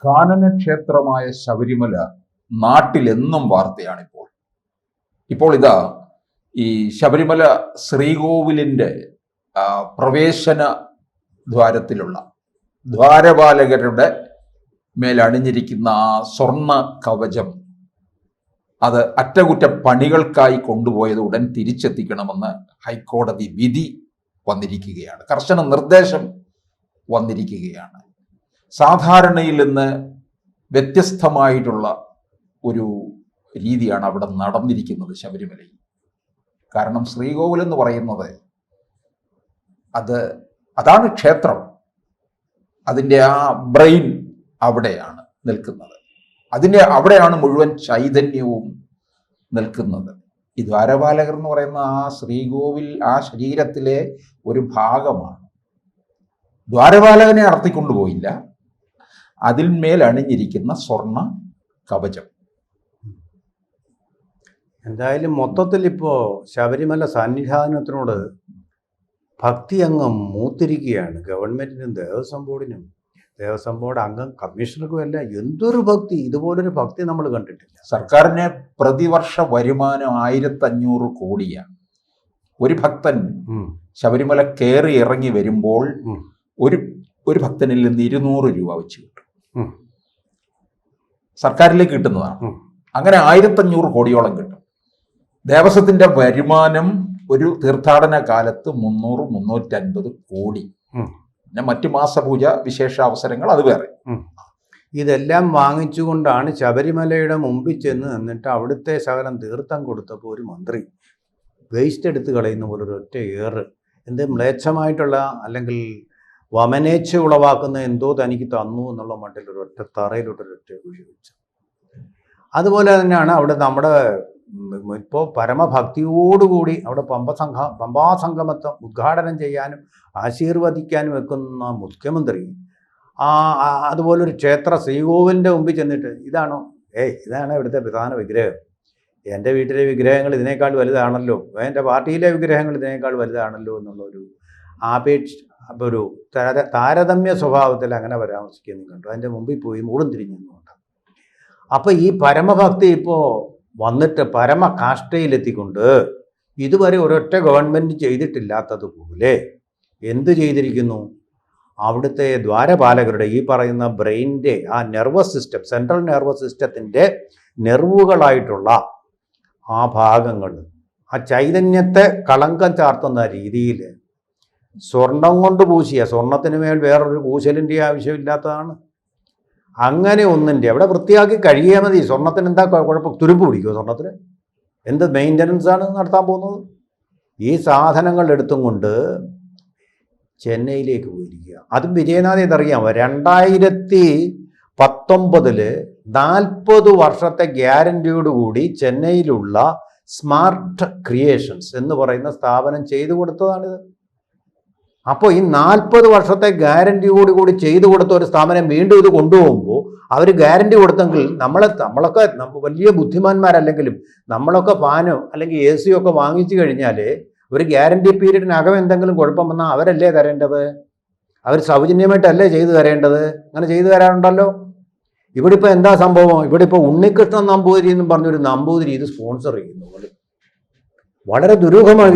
കാനനക്ഷേത്രമായ ശബരിമല നാട്ടിലെന്നും വാർത്തയാണിപ്പോൾ. ഇപ്പോൾ ഇതാ ഈ ശബരിമല ശ്രീകോവിലിൻ്റെ പ്രവേശന ദ്വാരത്തിലുള്ള ദ്വാരപാലകരുടെ മേലണിഞ്ഞിരിക്കുന്ന ആ സ്വർണ്ണ കവചം അത് അറ്റകുറ്റപ്പണികൾക്കായി കൊണ്ടുപോയത് ഉടൻ തിരിച്ചെത്തിക്കണമെന്ന് ഹൈക്കോടതി വിധി വന്നിരിക്കുകയാണ്. കർശന നിർദ്ദേശം വന്നിരിക്കുകയാണ്. സാധാരണയിൽ നിന്ന് വ്യത്യസ്തമായിട്ടുള്ള ഒരു രീതിയാണ് അവിടെ നടന്നിരിക്കുന്നത് ശബരിമലയിൽ. കാരണം ശ്രീകോവിൽ എന്ന് പറയുന്നത് അതാണ് ക്ഷേത്രം. അതിൻ്റെ ആ ബ്രെയിൻ അവിടെയാണ് നിൽക്കുന്നത്. അവിടെയാണ് മുഴുവൻ ചൈതന്യവും നിൽക്കുന്നത്. ഈ ദ്വാരപാലകർ എന്ന് പറയുന്ന ആ ശ്രീകോവിൽ ആ ശരീരത്തിലെ ഒരു ഭാഗമാണ്. ദ്വാരപാലകനെ അടർത്തിക്കൊണ്ടുപോയില്ല, അതിന്മേൽ അണിഞ്ഞിരിക്കുന്ന സ്വർണ്ണ കവചം. എന്തായാലും മൊത്തത്തിൽ ഇപ്പോൾ ശബരിമല സന്നിധാനത്തിനോട് ഭക്തി അംഗം മൂത്തിരിക്കുകയാണ്. ഗവൺമെന്റിനും ദേവസ്വം ബോർഡിനും ദേവസ്വം ബോർഡ് അംഗം കമ്മീഷണർക്കും എല്ലാം എന്തൊരു ഭക്തി! ഇതുപോലൊരു ഭക്തി നമ്മൾ കണ്ടിട്ടില്ല. സർക്കാരിന് പ്രതിവർഷ വരുമാനം 1500 കോടിയാണ്. ഒരു ഭക്തൻ ശബരിമല കയറി ഇറങ്ങി വരുമ്പോൾ ഒരു ഭക്തനിൽ നിന്ന് 200 രൂപ വെച്ച് കിട്ടും. സർക്കാരിലേക്ക് കിട്ടുന്നതാണ്. അങ്ങനെ 1500 കോടിയോളം കിട്ടും. ദേവസ്വത്തിന്റെ വരുമാനം ഒരു തീർത്ഥാടന കാലത്ത് 300-350 കോടി. പിന്നെ മറ്റു മാസപൂജ വിശേഷ അവസരങ്ങൾ അത് വേറെ. ഇതെല്ലാം വാങ്ങിച്ചുകൊണ്ടാണ് ശബരിമലയുടെ മുമ്പിൽ ചെന്ന് എന്നിട്ട് അവിടുത്തെ ശകലം തീർത്ഥം കൊടുത്തപ്പോൾ ഒരു മന്ത്രി വേസ്റ്റ് എടുത്ത് കളയുന്ന പോലെ ഒരു ഒറ്റ ഏറ്, എന്ത് മ്ലേച്ഛമായിട്ടുള്ള അല്ലെങ്കിൽ വമനേച്ഛ ഉളവാക്കുന്ന എന്തോ തനിക്ക് തന്നു എന്നുള്ള മട്ടിൽ ഒരൊറ്റ തറയിലോട്ടൊരൊറ്റ കുഴി വെച്ചു. അതുപോലെ തന്നെയാണ് അവിടെ നമ്മുടെ ഇപ്പോൾ പരമഭക്തിയോടുകൂടി അവിടെ പമ്പാ സംഗമത്വം ഉദ്ഘാടനം ചെയ്യാനും ആശീർവദിക്കാനും വെക്കുന്ന മുഖ്യമന്ത്രി അതുപോലൊരു ക്ഷേത്ര ശ്രീകോവിലിൻ്റെ മുമ്പിൽ ചെന്നിട്ട് ഇതാണ് ഇവിടുത്തെ പ്രധാന വിഗ്രഹം, എൻ്റെ വീട്ടിലെ വിഗ്രഹങ്ങൾ ഇതിനേക്കാൾ വലുതാണല്ലോ, എൻ്റെ പാർട്ടിയിലെ വിഗ്രഹങ്ങൾ ഇതിനേക്കാൾ വലുതാണല്ലോ എന്നുള്ളൊരു ഒരു താരതമ്യ സ്വഭാവത്തിൽ അങ്ങനെ പരാമർശിക്കുന്നു കണ്ടു. അതിൻ്റെ മുമ്പിൽ പോയി മൂടും തിരിഞ്ഞുകൊണ്ട് അപ്പോൾ ഈ പരമഭക്തി ഇപ്പോൾ വന്നിട്ട് പരമകാഷ്ഠയിലെത്തിക്കൊണ്ട് ഇതുവരെ ഒരൊറ്റ ഗവൺമെൻറ് ചെയ്തിട്ടില്ലാത്തതുപോലെ എന്ത് ചെയ്തിരിക്കുന്നു? അവിടുത്തെ ദ്വാരപാലകരുടെ ഈ പറയുന്ന ബ്രെയിനിൻ്റെ ആ നെർവസ് സിസ്റ്റം, സെൻട്രൽ നെർവസ് സിസ്റ്റത്തിൻ്റെ നെർവുകളായിട്ടുള്ള ആ ഭാഗങ്ങൾ, ആ ചൈതന്യത്തെ കളങ്കം ചാർത്തുന്ന രീതിയിൽ സ്വർണം കൊണ്ട് പൂശിയ, സ്വർണത്തിന് മേൽ വേറൊരു പൂശലിൻ്റെ ആവശ്യമില്ലാത്തതാണ്. അങ്ങനെ ഒന്നിൻ്റെ അവിടെ വൃത്തിയാക്കി കഴിയാൽ മതി. സ്വർണത്തിന് എന്താ കുഴപ്പം? തുരുമ്പ് പിടിക്കുമോ സ്വർണത്തിന്? എന്ത് മെയിൻ്റനൻസ് ആണ് നടത്താൻ പോകുന്നത്? ഈ സാധനങ്ങൾ എടുത്തും കൊണ്ട് ചെന്നൈയിലേക്ക് പോയിരിക്കുക. അതും വിജയനാഥ് ഇതറിയാമോ? 2019 40 വർഷത്തെ ഗ്യാരൻറ്റിയോടുകൂടി ചെന്നൈയിലുള്ള സ്മാർട്ട് ക്രിയേഷൻസ് എന്ന് പറയുന്ന സ്ഥാപനം ചെയ്തു കൊടുത്തതാണിത്. അപ്പോൾ ഈ 40 വർഷത്തെ ഗ്യാരൻറ്റിയോടുകൂടി ചെയ്തു കൊടുത്ത ഒരു സ്ഥാപനം വീണ്ടും ഇത് കൊണ്ടുപോകുമ്പോൾ അവർ ഗ്യാരൻറ്റി കൊടുത്തെങ്കിൽ നമ്മളൊക്കെ വലിയ ബുദ്ധിമാന്മാരല്ലെങ്കിലും നമ്മളൊക്കെ ഫാനോ അല്ലെങ്കിൽ AC ഒക്കെ വാങ്ങിച്ചു കഴിഞ്ഞാൽ ഒരു ഗ്യാരൻറ്റി പീരീഡിനകം എന്തെങ്കിലും കുഴപ്പം വന്നാൽ അവരല്ലേ തരേണ്ടത്? അവർ സൗജന്യമായിട്ടല്ലേ ചെയ്തു തരേണ്ടത്? അങ്ങനെ ചെയ്തു തരാറുണ്ടല്ലോ. ഇവിടെ ഇപ്പോൾ എന്താ സംഭവം? ഇവിടെ ഇപ്പോൾ ഉണ്ണികൃഷ്ണൻ നമ്പൂതിരി എന്നും പറഞ്ഞൊരു നമ്പൂതിരി ഇത് സ്പോൺസർ ചെയ്യുന്നു. വളരെ ദുരൂഹമാണ്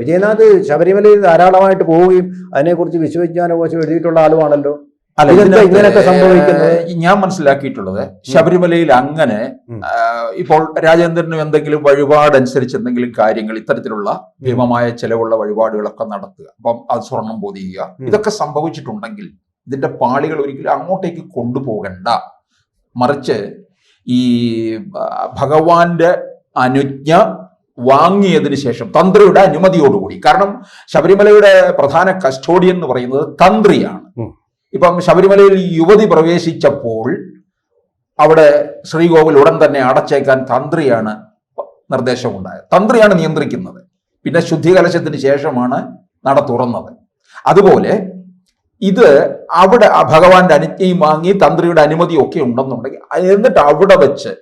വിജയനാഥ് ശബരിമലയിൽ ധാരാളമായിട്ട് പോവുകയും അതിനെക്കുറിച്ച് വിശ്വവിജ്ഞാനകോശം എഴുതിയിട്ടുള്ള ആളുമാണല്ലോ. ഇങ്ങനെയൊക്കെ സംഭവിക്കുന്നത് ഞാൻ മനസ്സിലാക്കിയിട്ടുള്ളത് ശബരിമലയിൽ അങ്ങനെ ഇപ്പോൾ രാജേന്ദ്രനും എന്തെങ്കിലും വഴിപാടനുസരിച്ച് എന്തെങ്കിലും കാര്യങ്ങൾ ഇത്തരത്തിലുള്ള ഭീമമായ ചെലവുള്ള വഴിപാടുകളൊക്കെ നടത്തുക, അപ്പം അത് സ്വർണം പൊതിയുക, ഇതൊക്കെ സംഭവിച്ചിട്ടുണ്ടെങ്കിൽ ഇതിന്റെ പാളികൾ ഒരിക്കലും അങ്ങോട്ടേക്ക് കൊണ്ടുപോകണ്ട. മറിച്ച് ഈ ഭഗവാന്റെ അനുജ്ഞ വാങ്ങിയതിന് ശേഷം തന്ത്രിയുടെ അനുമതിയോടുകൂടി, കാരണം ശബരിമലയുടെ പ്രധാന കസ്റ്റോഡിയൻ എന്ന് പറയുന്നത് തന്ത്രിയാണ്. ഇപ്പം ശബരിമലയിൽ യുവതി പ്രവേശിച്ചപ്പോൾ അവിടെ ശ്രീകോവിൽ ഉടൻ തന്നെ അടച്ചേക്കാൻ തന്ത്രിയാണ് നിർദ്ദേശമുണ്ടായത്. തന്ത്രിയാണ് നിയന്ത്രിക്കുന്നത്. പിന്നെ ശുദ്ധികലശത്തിന് ശേഷമാണ് നട തുറന്നത്. അതുപോലെ ഇത് അവിടെ ഭഗവാന്റെ അനുജ്ഞയും വാങ്ങി തന്ത്രിയുടെ അനുമതിയൊക്കെ ഉണ്ടെന്നുണ്ടെങ്കിൽ എന്നിട്ട് അവിടെ വെച്ച്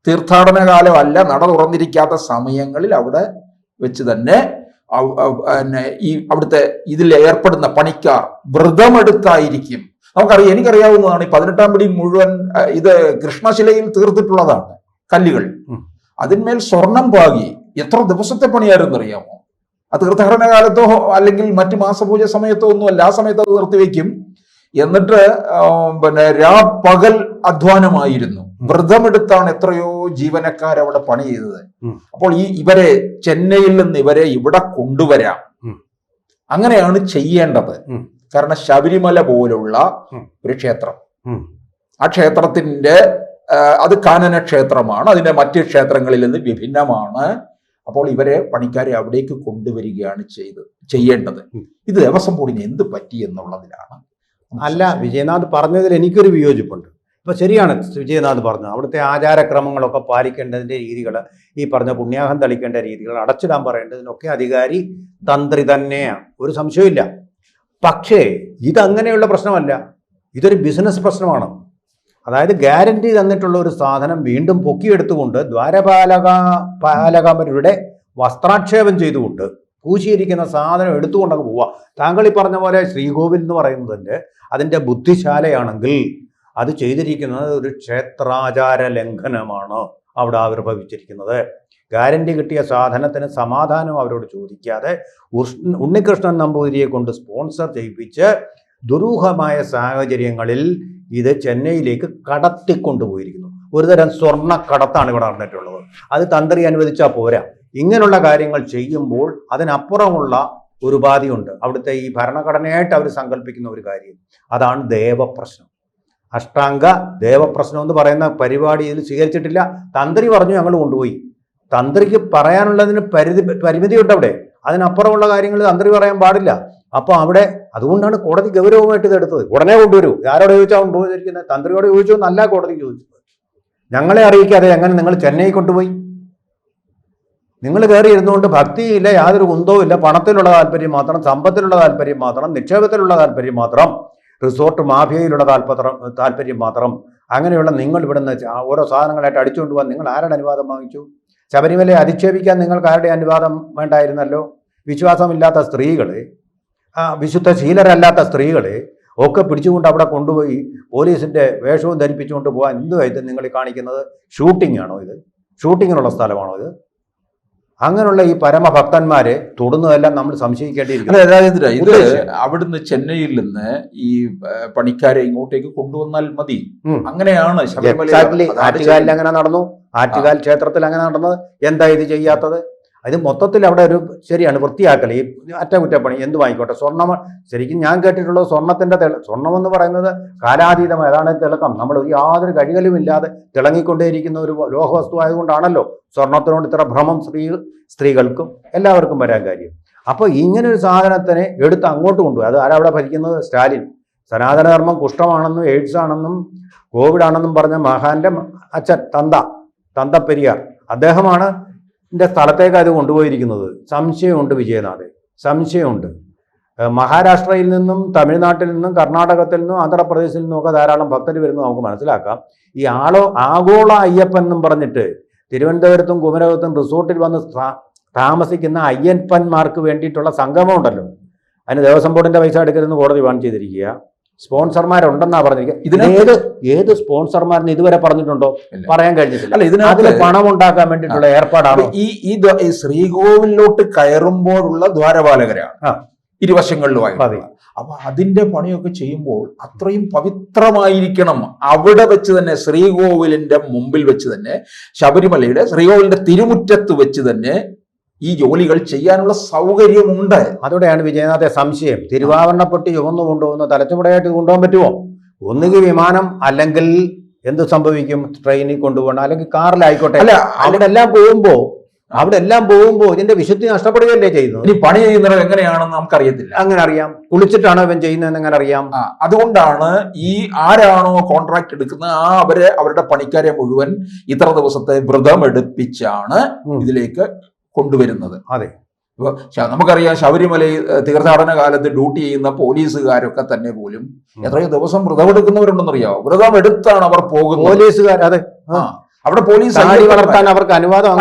തീർത്ഥാടന കാലമല്ല, നട തുറന്നിരിക്കാത്ത സമയങ്ങളിൽ അവിടെ വെച്ച് തന്നെ ഈ അവിടുത്തെ ഇതിൽ ഏർപ്പെടുന്ന പണിക്കാർ വ്രതമെടുത്തായിരിക്കും എനിക്കറിയാവുന്നതാണ്. ഈ 18-ാം പടി മുഴുവൻ ഇത് കൃഷ്ണശിലയിൽ തീർത്തിട്ടുള്ളതാണ്, കല്ലുകൾ. അതിന്മേൽ സ്വർണം പാകി എത്ര ദിവസത്തെ പണിയായിരുന്നു അറിയാമോ? ആ തീർത്ഥാടന കാലത്തോ അല്ലെങ്കിൽ മറ്റു മാസപൂജ സമയത്തോ ഒന്നുമല്ല, ആ സമയത്ത് അത് നിർത്തിവെക്കും. എന്നിട്ട് പകൽ അധ്വാനമായിരുന്നു. വ്രതമെടുത്താണ് എത്രയോ ജീവനക്കാർ അവിടെ പണി ചെയ്തത്. അപ്പോൾ ഇവരെ ചെന്നൈയിൽ നിന്ന് ഇവരെ ഇവിടെ കൊണ്ടുവരാം, അങ്ങനെയാണ് ചെയ്യേണ്ടത്. കാരണം ശബരിമല പോലുള്ള ഒരു ക്ഷേത്രം, ആ ക്ഷേത്രത്തിന്റെ അത് കാനന ക്ഷേത്രമാണ്, അതിന്റെ മറ്റ് ക്ഷേത്രങ്ങളിൽ നിന്ന് വിഭിന്നമാണ്. അപ്പോൾ ഇവരെ പണിക്കാരെ അവിടേക്ക് കൊണ്ടുവരികയാണ് ചെയ്യേണ്ടത്. ഇത് ദേവസ്വം ബോർഡിന് എന്ത് പറ്റി എന്നുള്ളതിലാണ്. അല്ല, വിജയനാഥ് പറഞ്ഞതിൽ എനിക്കൊരു വിയോജിപ്പുണ്ട്. ഇപ്പൊ ശരിയാണ് വിജയനാഥ് പറഞ്ഞു, അവിടുത്തെ ആചാരക്രമങ്ങളൊക്കെ പാലിക്കേണ്ടതിന്റെ രീതികൾ, ഈ പറഞ്ഞ പുണ്യാഹം തളിക്കേണ്ട രീതികൾ, അടച്ചിടാൻ പറയേണ്ടതിനൊക്കെ അധികാരി തന്ത്രി തന്നെയാണ്, ഒരു സംശയമില്ല. പക്ഷേ ഇതങ്ങനെയുള്ള പ്രശ്നമല്ല, ഇതൊരു ബിസിനസ് പ്രശ്നമാണ്. അതായത് ഗ്യാരണ്ടി തന്നിട്ടുള്ള ഒരു സാധനം വീണ്ടും പൊക്കിയെടുത്തുകൊണ്ട് പാലകരുടെ വസ്ത്രാക്ഷേപം ചെയ്തുകൊണ്ട് പൂശിയിരിക്കുന്ന സാധനം എടുത്തുകൊണ്ടങ്ങ് പോവുക. താങ്കൾ ഈ പറഞ്ഞ പോലെ ശ്രീകോവിൽ എന്ന് പറയുന്നതിൻ്റെ അതിൻ്റെ ബുദ്ധിശാലയാണെങ്കിൽ അത് ചെയ്തിരിക്കുന്നത് ഒരു ക്ഷേത്രാചാര ലംഘനമാണ് അവിടെ ആവിർഭവിച്ചിരിക്കുന്നത്. ഗ്യാരണ്ടി കിട്ടിയ സാധനത്തിന് സമാധാനം അവരോട് ചോദിക്കാതെ ഉണ്ണികൃഷ്ണൻ നമ്പൂതിരിയെ കൊണ്ട് സ്പോൺസർ ചെയ്യിപ്പിച്ച് ദുരൂഹമായ സാഹചര്യങ്ങളിൽ ഇത് ചെന്നൈയിലേക്ക് കടത്തിക്കൊണ്ടുപോയിരിക്കുന്നു. ഒരുതരം സ്വർണ്ണ കടത്താണ് ഇവിടെ നടന്നിട്ടുള്ളത്. അത് തന്ത്രി അനുവദിച്ചാൽ പോരാ. ഇങ്ങനെയുള്ള കാര്യങ്ങൾ ചെയ്യുമ്പോൾ അതിനപ്പുറമുള്ള ഒരു ഉപാധിയുണ്ട്. അവിടുത്തെ ഈ ഭരണഘടനയായിട്ട് അവർ സങ്കല്പിക്കുന്ന ഒരു കാര്യം, അതാണ് ദേവപ്രശ്നം. അഷ്ടാംഗ ദേവപ്രശ്നം എന്ന് പറയുന്ന പരിപാടി ഇതിൽ സ്വീകരിച്ചിട്ടില്ല. തന്ത്രി പറഞ്ഞു ഞങ്ങൾ കൊണ്ടുപോയി. തന്ത്രിക്ക് പറയാനുള്ളതിന് പരിമിതിയുണ്ട് അവിടെ. അതിനപ്പുറമുള്ള കാര്യങ്ങൾ തന്ത്രി പറയാൻ പാടില്ല. അപ്പോൾ അവിടെ അതുകൊണ്ടാണ് കോടതി ഗൗരവമായിട്ട് ഇത് എടുത്തത്. ഉടനെ കൊണ്ടുവരൂ. ആരോട് ചോദിച്ചാൽ കൊണ്ടുപോയിരിക്കുന്നത്? തന്ത്രിയോട് ചോദിച്ചു എന്നല്ല കോടതി ചോദിച്ചത്. ഞങ്ങളെ അറിയിക്കാതെ എങ്ങനെ നിങ്ങൾ ചെന്നൈ കൊണ്ടുപോയി? നിങ്ങൾ കയറി ഇരുന്നുകൊണ്ട് ഭക്തിയില്ല, യാതൊരു കുന്തവും ഇല്ല, പണത്തിലുള്ള താല്പര്യം മാത്രം, സമ്പത്തിലുള്ള താല്പര്യം മാത്രം, നിക്ഷേപത്തിലുള്ള താല്പര്യം മാത്രം, റിസോർട്ട് മാഫിയയിലുള്ള താല്പര്യം മാത്രം, അങ്ങനെയുള്ള നിങ്ങൾ ഇവിടുന്ന് ഓരോ സാധനങ്ങളായിട്ട് അടിച്ചുകൊണ്ട് പോകാൻ നിങ്ങൾ ആരുടെ അനുവാദം വാങ്ങിച്ചു? ശബരിമലയെ അധിക്ഷേപിക്കാൻ നിങ്ങൾക്ക് ആരുടെ അനുവാദം വേണ്ടായിരുന്നല്ലോ? വിശ്വാസമില്ലാത്ത സ്ത്രീകളെ, വിശുദ്ധ ശീലരല്ലാത്ത സ്ത്രീകളെ ഒക്കെ പിടിച്ചുകൊണ്ട് അവിടെ കൊണ്ടുപോയി പോലീസിന്റെ വേഷവും ധരിപ്പിച്ചുകൊണ്ട് പോകാൻ എന്തുമായിട്ട് നിങ്ങൾ കാണിക്കുന്നത്? ഷൂട്ടിംഗ് ആണോ ഇത്? ഷൂട്ടിങ്ങിനുള്ള സ്ഥലമാണോ ഇത്? അങ്ങനെയുള്ള ഈ പരമഭക്തന്മാരെ തൊടുന്നതെല്ലാം നമ്മൾ സംശയിക്കേണ്ടിയിരിക്കുന്നു. ഇത് അവിടുന്ന് ചെന്നൈയിൽ നിന്ന് ഈ പണിക്കാരെ ഇങ്ങോട്ടേക്ക് കൊണ്ടുവന്നാൽ മതി. അങ്ങനെയാണ് ആറ്റുകാലിൽ അങ്ങനെ നടന്നു, ആറ്റുകാൽ ക്ഷേത്രത്തിൽ അങ്ങനെ നടന്നത്. എന്താ ഇത് ചെയ്യാത്തത്? അത് മൊത്തത്തിൽ അവിടെ ഒരു ശരിയാണ് വൃത്തിയാക്കൽ, ഈ അറ്റകുറ്റപ്പണി എന്തുമായിക്കോട്ടെ. സ്വർണ്ണം ശരിക്കും ഞാൻ കേട്ടിട്ടുള്ളത് സ്വർണ്ണത്തിന്റെ സ്വർണ്ണം എന്ന് പറയുന്നത് കാലാതീതം, ഏതാണ് തിളക്കം. നമ്മൾ യാതൊരു കഴുകലുമില്ലാതെ തിളങ്ങിക്കൊണ്ടേയിരിക്കുന്ന ഒരു ലോഹവസ്തു ആയതുകൊണ്ടാണല്ലോ സ്വർണത്തിനോട് ഇത്ര ഭ്രമം സ്ത്രീകൾക്കും എല്ലാവർക്കും വരാൻ കാര്യം. അപ്പോൾ ഇങ്ങനെ ഒരു സാധനത്തിനെ എടുത്ത് അങ്ങോട്ട് കൊണ്ടുപോയി. അത് ആരവിടെ ഭരിക്കുന്നത്? സ്റ്റാലിൻ. സനാതനധർമ്മം കുഷ്ഠമാണെന്നും എയ്ഡ്സ് ആണെന്നും കോവിഡ് ആണെന്നും പറഞ്ഞ മഹാന്റെ അച്ഛൻ തന്ത പെരിയാർ, അദ്ദേഹമാണ് സ്ഥലത്തേക്ക് അത് കൊണ്ടുപോയിരിക്കുന്നത്. സംശയമുണ്ട് വിജയനാഥ്, സംശയമുണ്ട്. മഹാരാഷ്ട്രയിൽ നിന്നും തമിഴ്നാട്ടിൽ നിന്നും കർണാടകത്തിൽ നിന്നും ആന്ധ്രാപ്രദേശിൽ നിന്നും ഒക്കെ ധാരാളം ഭക്തർ വരുന്നു നമുക്ക് മനസ്സിലാക്കാം. ഈ ആഗോള അയ്യപ്പൻ എന്നും പറഞ്ഞിട്ട് തിരുവനന്തപുരത്തും കുമരകത്തും റിസോർട്ടിൽ വന്ന് താമസിക്കുന്ന അയ്യപ്പന്മാർക്ക് വേണ്ടിയിട്ടുള്ള സംഗമം ഉണ്ടല്ലോ, അതിന് ദേവസ്വം ബോർഡിന്റെ പൈസ എടുക്കരുതെന്ന് കോടതി ബാൻ ചെയ്തിരിക്കുക. സ്പോൺസർമാരുണ്ടെന്നാ പറഞ്ഞിരിക്കുക. ഏത് സ്പോൺസർമാരിന് ഇതുവരെ പറഞ്ഞിട്ടുണ്ടോ? പറയാൻ കഴിഞ്ഞിട്ടില്ല. അതിൽ പണം ഉണ്ടാക്കാൻ വേണ്ടിയിട്ടുള്ള ഏർപ്പാടാണ്. ഈ ശ്രീകോവിലോട്ട് കയറുമ്പോഴുള്ള ദ്വാരപാലകരാണ് ഇരുവശങ്ങളിലുമായി. അപ്പൊ അതിന്റെ പണിയൊക്കെ ചെയ്യുമ്പോൾ അത്രയും പവിത്രമായിരിക്കണം. അവിടെ വെച്ച് തന്നെ ശ്രീകോവിലിന്റെ മുമ്പിൽ വെച്ച് തന്നെ, ശബരിമലയുടെ ശ്രീകോവിലിന്റെ തിരുമുറ്റത്ത് വെച്ച് തന്നെ ഈ ജോലികൾ ചെയ്യാനുള്ള സൗകര്യമുണ്ട്. അതോടെയാണ് വിജയനാഥെ സംശയം. തിരുവാഭരണപ്പെട്ടി ചുമന്നു കൊണ്ടുപോകുന്ന തലച്ചുമടയായിട്ട് കൊണ്ടുപോകാൻ പറ്റുമോ? ഒന്നുകിൽ വിമാനം, അല്ലെങ്കിൽ എന്ത് സംഭവിക്കും? ട്രെയിനിൽ കൊണ്ടുപോകണം, അല്ലെങ്കിൽ കാറിലായിക്കോട്ടെ. അല്ല, അവിടെ എല്ലാം പോകുമ്പോ ഇതിന്റെ വിശുദ്ധി നഷ്ടപ്പെടുകയല്ലേ ചെയ്യുന്നത്. ഇനി പണി ചെയ്യുന്നത് എങ്ങനെയാണെന്ന് നമുക്കറിയത്തില്ല. അങ്ങനെ അറിയാം, കുളിച്ചിട്ടാണോ ഇവൻ ചെയ്യുന്നതെന്ന് എങ്ങനെ അറിയാം? അതുകൊണ്ടാണ് ഈ ആരാണോ കോൺട്രാക്ട് എടുക്കുന്നത് അവരുടെ പണിക്കാരെ മുഴുവൻ ഇത്ര ദിവസത്തെ വ്രതം എടുപ്പിച്ചാണ് ഇതിലേക്ക് കൊണ്ടുവരുന്നത്. അതെ, നമുക്കറിയാം ശബരിമല തീർത്ഥാടന കാലത്ത് ഡ്യൂട്ടി ചെയ്യുന്ന പോലീസുകാരൊക്കെ തന്നെ പോലും എത്രയോ ദിവസം വ്രതം എടുക്കുന്നവരുണ്ടെന്നറിയാമോ? വ്രതം എടുത്താണ് അവർ പോകുന്നത്. പോലീസുകാർ, അതെ, അവിടെ പോലീസ് വളർത്താൻ അവർക്ക് അനുവാദം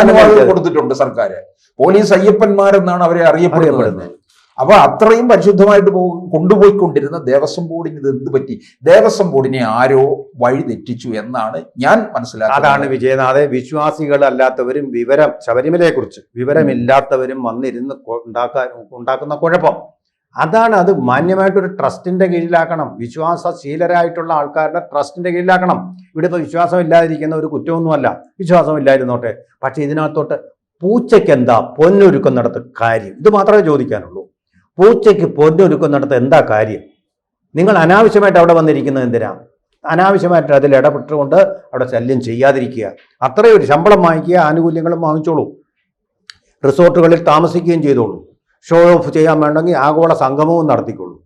കൊടുത്തിട്ടുണ്ട് സർക്കാർ. പോലീസ് അയ്യപ്പന്മാരെന്നാണ് അവരെ അറിയപ്പെടുന്നത്. അപ്പൊ അത്രയും പരിശുദ്ധമായിട്ട് കൊണ്ടുപോയിക്കൊണ്ടിരുന്ന ദേവസ്വം ബോർഡിന് ഇത് എന്ത് പറ്റി? ദേവസ്വം ബോർഡിനെ ആരോ വഴി തെറ്റിച്ചു എന്നാണ് ഞാൻ മനസ്സിലാക്കുന്നത്. അതാണ് വിജയനാഥെ, വിശ്വാസികൾ അല്ലാത്തവരും ശബരിമലയെക്കുറിച്ച് വിവരമില്ലാത്തവരും വന്നിരുന്ന് ഉണ്ടാക്കുന്ന കുഴപ്പം അതാണ്. അത് മാന്യമായിട്ടൊരു ട്രസ്റ്റിന്റെ കീഴിലാക്കണം, വിശ്വാസശീലരായിട്ടുള്ള ആൾക്കാരുടെ ട്രസ്റ്റിന്റെ കീഴിലാക്കണം. ഇവിടെ ഇപ്പോൾ വിശ്വാസം ഇല്ലാതിരിക്കുന്ന ഒരു കുറ്റമൊന്നുമല്ല, വിശ്വാസം ഇല്ലായിരുന്നോട്ടെ. പക്ഷെ ഇതിനകത്തോട്ട് പൂച്ചയ്ക്ക് എന്താ പൊന്നൊരുക്കുന്നിടത്ത് കാര്യം? ഇത് മാത്രമേ ചോദിക്കാനുള്ളൂ. പൂച്ചയ്ക്ക് പൊന്നൊരുക്കുന്നിടത്ത് എന്താ കാര്യം? നിങ്ങൾ അനാവശ്യമായിട്ട് അവിടെ വന്നിരിക്കുന്നത് എന്തിനാ? അനാവശ്യമായിട്ട് അതിൽ ഇടപെട്ടുകൊണ്ട് അവിടെ ശല്യം ചെയ്യാതിരിക്കുക. അത്രയും ഒരു ശമ്പളം വാങ്ങിക്കുക, ആനുകൂല്യങ്ങളും വാങ്ങിച്ചോളൂ, റിസോർട്ടുകളിൽ താമസിക്കുകയും ചെയ്തോളൂ, ഷോ ഓഫ് ചെയ്യാൻ വേണമെങ്കിൽ ആഗോള സംഗമവും നടത്തിക്കൊള്ളൂ.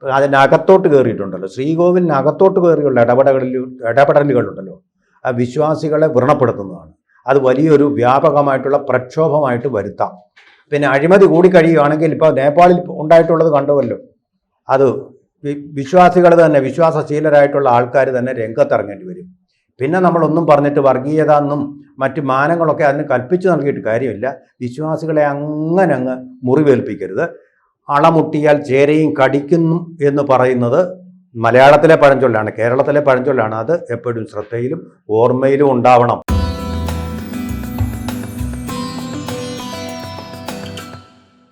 അതിനകത്തോട്ട് കയറിയിട്ടുണ്ടല്ലോ, ശ്രീകോവിലിനകത്തോട്ട് കയറിയുള്ള ഇടപെടലുകളുണ്ടല്ലോ, ആ വിശ്വാസികളെ വ്രണപ്പെടുത്തുന്നതാണ്. അത് വലിയൊരു വ്യാപകമായിട്ടുള്ള പ്രക്ഷോഭമായിട്ട് വരുത്താം. പിന്നെ അഴിമതി കൂടിക്കഴിയുകയാണെങ്കിൽ ഇപ്പോൾ നേപ്പാളിൽ ഉണ്ടായിട്ടുള്ളത് കണ്ടുവല്ലോ, അത് വിശ്വാസികൾ തന്നെ, വിശ്വാസശീലരായിട്ടുള്ള ആൾക്കാർ തന്നെ രംഗത്തിറങ്ങേണ്ടി വരും. പിന്നെ നമ്മളൊന്നും പറഞ്ഞിട്ട് വർഗീയത എന്നും മറ്റ് മാനങ്ങളൊക്കെ അതിന് കൽപ്പിച്ചു നൽകിയിട്ട് കാര്യമില്ല. വിശ്വാസികളെ അങ്ങനെ അങ്ങ് മുറിവേൽപ്പിക്കരുത്. അളമുട്ടിയാൽ ചേരയും കടിക്കുന്നു എന്ന് പറയുന്നത് മലയാളത്തിലെ പഴഞ്ചൊല്ലാണ്, കേരളത്തിലെ പഴഞ്ചൊല്ലാണ്. അത് എപ്പോഴും ശ്രദ്ധയിലും ഓർമ്മയിലും ഉണ്ടാവണം.